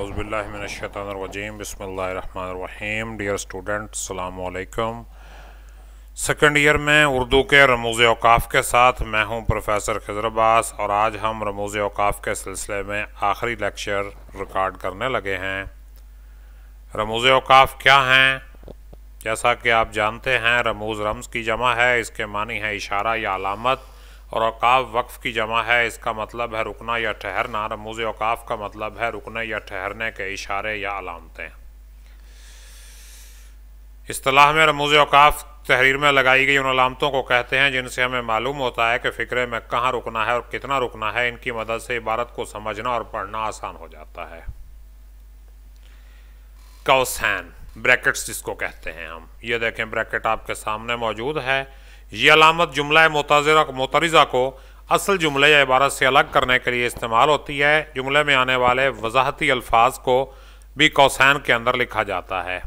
औज़ुबिल्लाहि मिनश्शैतानिर्रजीम बिस्मिल्लाहिर्रहमानिर्रहीम। Dear student, अस्सलामु अलैकुम। सेकेंड ईयर में उर्दू के रमूज़ औक़ाफ़ के साथ मैं हूं प्रोफेसर खिज़र अब्बास और आज हम रमूज़ औक़ाफ़ के सिलसिले में आखिरी लेक्चर रिकॉर्ड करने लगे हैं। रमूज़ औक़ाफ़ क्या हैं? जैसा कि आप जानते हैं, रमूज़ रम्ज़ की जमा है, इसके मानी है इशारा या अलामत, और औक़ाफ़ वक्फ़ की जमा है, इसका मतलब है रुकना या ठहरना। रमूज़ औक़ाफ़ का मतलब है रुकने या ठहरने के इशारे या अलामतें। इस्तिलाह में रमूज़ औक़ाफ़ तहरीर में लगाई गई उन अलामतों को कहते हैं जिनसे हमें मालूम होता है कि फ़िक्रे में कहाँ रुकना है और कितना रुकना है। इनकी मदद से इबारत को समझना और पढ़ना आसान हो जाता है। कौसैन, ब्रैकेट्स जिसको कहते हैं हम, ये देखें ब्रैकेट आपके सामने मौजूद है। ये अलामत जुमला मोतरिज़ा को असल जुमले या इबारत से अलग करने के लिए इस्तेमाल होती है। जुमले में आने वाले वजाहती अल्फाज को भी कौसैन के अंदर लिखा जाता है।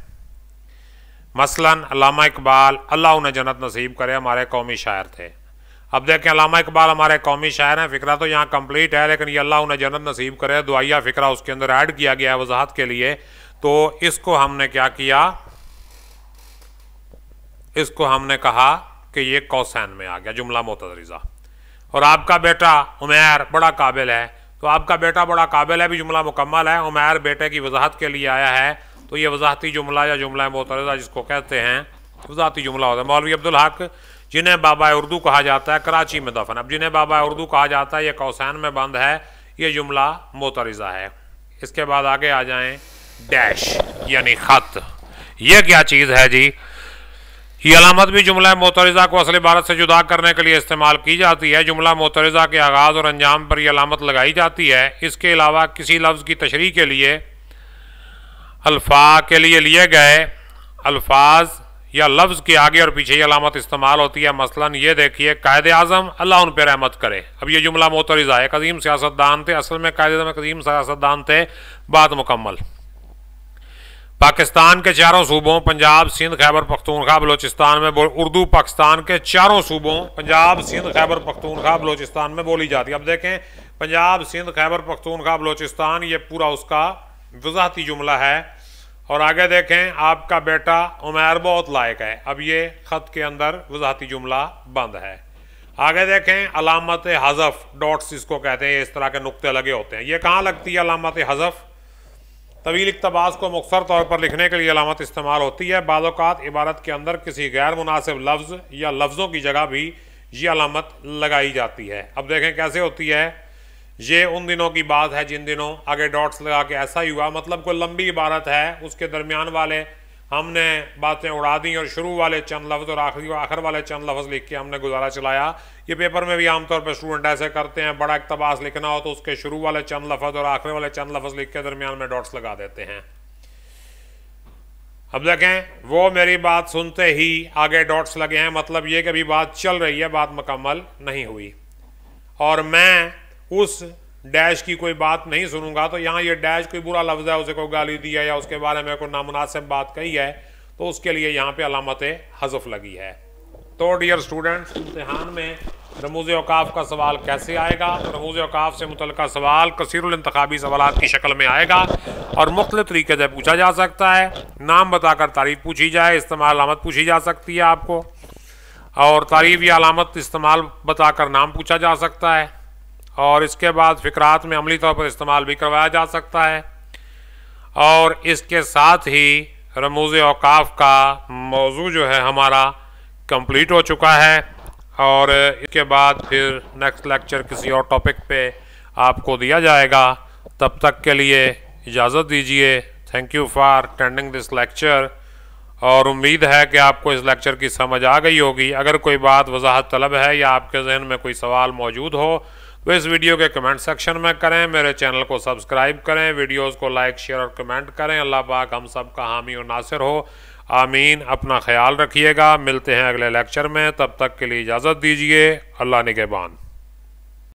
मसलन अल्लामा इकबाल, अल्लाह उन्हें जन्नत नसीब करे, हमारे कौमी शायर थे। अब देखें, अल्लामा इकबाल हमारे कौमी शायर हैं, फ़िक्रा तो यहाँ कंप्लीट है, लेकिन ये अल्लाह उन्हें जन्नत नसीब करे दुआया फ़िक्रा उसके अंदर ऐड किया गया है वजाहत के लिए। तो इसको हमने क्या किया, इसको हमने कहा कि ये कौसैन में आ गया जुमला मोतरिज़ा। और आपका बेटा उमैर बड़ा काबिल है, तो आपका बेटा बड़ा काबिल है भी जुमला मुकम्मल है। उमैर बेटे की वजाहत के लिए आया है, तो ये वजाहती जुमला या जुमला मोतरिज़ा जिसको कहते हैं वजाहती जुमला होता है। मौलवी अब्दुल हक, जिन्हें बाबा उर्दू कहा जाता है, कराची में दफन। अब जिन्हें बाबा उर्दू कहा जाता है, ये कौसैन में बंद है, ये जुमला मोतरिज़ा है। इसके बाद आगे आ जाएं, डैश यानी ख़त। ये क्या चीज़ है जी? ये अलामत भी जुमला मोतरिज़ा को असल इबारत से जुदा करने के लिए इस्तेमाल की जाती है। जुमला मोतरिज़ा के आगाज़ और अंजाम पर यह अलामत लगाई जाती है। इसके अलावा किसी लफ्ज़ की तशरीह के लिए लिए गए अल्फाज या लफ्ज़ के आगे और पीछे ये अलामत इस्तेमाल होती है। मसलन ये देखिए, कायदे आज़म अल्लाह उन पर रहमत करे। अब ये जुमला मोतरिज़ा है। कदीम सियासतदान थे, असल में कायदे आज़म कदीम सियासतदान थे, बात मुकम्मल। पाकिस्तान के चारों सूबों पंजाब, सिंध, खैबर पख्तूनख्वा, बलोचिस्तान में उर्दू पाकिस्तान के चारों सूबों पंजाब, सिंध, खैबर पख्तूनख्वा, बलोचिस्तान में बोली जाती है। अब देखें, पंजाब, सिंध, खैबर पख्तूनख्वा, बलोचिस्तान, ये पूरा उसका वजाहती जुमला है। और आगे देखें, आपका बेटा उमैर बहुत लायक है। अब ये ख़त के अंदर वजाहती जुमला बंद है। आगे देखें, अलामत हज़फ, डॉट्स इसको कहते हैं, इस तरह के नुक्ते लगे होते हैं। ये कहाँ लगती है अलामत हज़फ? तवील इक़्तिबास को मुख्तसर तौर पर लिखने के लिए अलामत इस्तेमाल होती है। बाज़ औक़ात इबारत के अंदर किसी गैर मुनासिब लफ्ज़ या लफ्ज़ों की जगह भी ये अलामत लगाई जाती है। अब देखें कैसे होती है। ये उन दिनों की बात है जिन दिनों, आगे डॉट्स लगा के ऐसा ही हुआ, मतलब कोई लंबी इबारत है, उसके दरमियान वाले हमने बातें उड़ा दी और शुरू वाले चंद लफ्ज़ और आखिर वाले चंद लफ्ज़ लिख के हमने गुजारा चलाया। ये पेपर में भी आमतौर पर स्टूडेंट ऐसे करते हैं, बड़ा इक़्तिबास लिखना हो तो उसके शुरू वाले चंद लफ्ज़ और आखिर वाले चंद लफ्ज़ लिख के दरमियान में डॉट्स लगा देते हैं। अब देखें, वो मेरी बात सुनते ही आगे डॉट्स लगे हैं, मतलब ये कि अभी बात चल रही है, बात मुकम्मल नहीं हुई। और मैं उस डैश की कोई बात नहीं सुनूंगा, तो यहाँ ये डैश कोई बुरा लफ्ज़ है, उसे कोई गाली दी है या उसके बारे में कोई नामुनासिब बात कही है, तो उसके लिए यहाँ पे अलामत हज़फ लगी है। तो डियर स्टूडेंट्स, इम्तिहान में रमूज़ औक़ाफ़ का सवाल कैसे आएगा? तो रमूज़ औक़ाफ़ से मुतल्लिक़ सवाल कसीरुल इंतख़ाबी सवालात की शक्ल में आएगा और मुख्तलिफ़ तरीके से पूछा जा सकता है। नाम बताकर तारीफ़ पूछी जाए, इस्तेमाल अलामत पूछी जा सकती है आपको, और तारीफ़ या अलामत इस्तेमाल बताकर नाम पूछा जा सकता है। और इसके बाद फ़िक्रात में अमली तौर पर इस्तेमाल भी करवाया जा सकता है। और इसके साथ ही रमूज़ औक़ाफ़ का मौजू जो है हमारा कंप्लीट हो चुका है। और इसके बाद फिर नेक्स्ट लेक्चर किसी और टॉपिक पे आपको दिया जाएगा। तब तक के लिए इजाज़त दीजिए। Thank you for attending this lecture. और उम्मीद है कि आपको इस लेक्चर की समझ आ गई होगी। अगर कोई बात वजाहत तलब है या आपके जहन में कोई सवाल मौजूद हो तो इस वीडियो के कमेंट सेक्शन में करें। मेरे चैनल को सब्सक्राइब करें, वीडियोस को लाइक, शेयर और कमेंट करें। अल्लाह पाक हम सब का हामी और नासिर हो, आमीन। अपना ख्याल रखिएगा। मिलते हैं अगले लेक्चर में, तब तक के लिए इजाज़त दीजिए। अल्लाह निगहबान।